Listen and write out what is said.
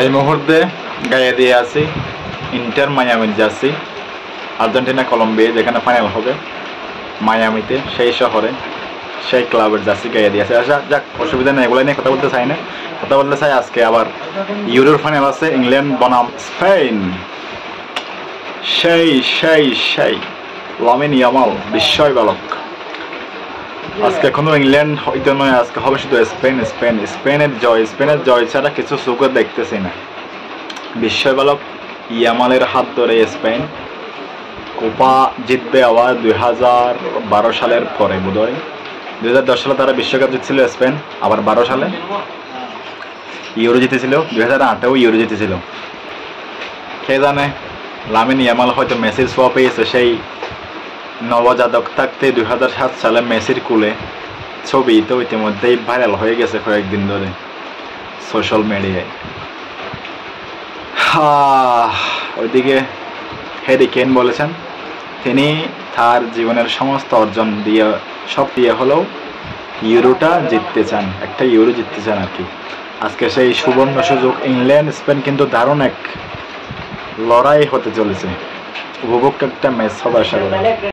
এই মুহূর্তে গায়ে দিয়ে আছি ইন্টার মায়ামির জার্সি, আর্জেন্টিনা কলম্বিয়া যেখানে ফাইনাল হবে মায়ামিতে, সেই শহরে সেই ক্লাবের জার্সি গায়ে দিয়ে আছে। আচ্ছা যাক, অসুবিধা নেই, এগুলো নিয়ে কথা বলতে চাই না। কথা বলতে চাই আজকে আবার ইউরোর ফাইনাল আছে, ইংল্যান্ড বনাম স্পেন। সেই সেই সেই লামিন ইয়ামাল বিস্ময় বালক। আজকে এখনো ইংল্যান্ড হইতে নয়, আজকে হবে শুধু স্পেন স্পেন স্পেনের জয়। স্পেনের জয় ছাড়া কিছু চোখে দেখতেছি না। বিস্ময় বালক ইয়ামালের হাত ধরে স্পেন কোপা জিতবে আবার 2012 সালের পরে বোধহয়। 2010 সালে তারা বিশ্বকাপ জিতছিল স্পেন, আবার 12 সালে ইউরো জিতেছিল, 2008-এও ইউরো জিতেছিল। কে জানে, লামিন ইয়ামাল হয়তো মেসির ছোঁয়া পেয়েছে। সেই নবজাতক থাকতে 2007 সালে মেসির কুলে ছবি তো ইতিমধ্যেই ভাইরাল হয়ে গেছে কয়েকদিন ধরে সোশ্যাল মিডিয়ায়। ওইদিকে হ্যারি কেন বলেছেন তিনি তার জীবনের সমস্ত অর্জন দিয়ে সব দিয়ে হলেও ইউরোটা জিততে চান, একটা ইউরো জিততে চান আর কি। আজকে সেই সুবর্ণ সুযোগ, ইংল্যান্ড স্পেন কিন্তু দারুণ এক লড়াই হতে চলেছে। উপভোগ্য একটা ম্যাচ হবে আশা করি।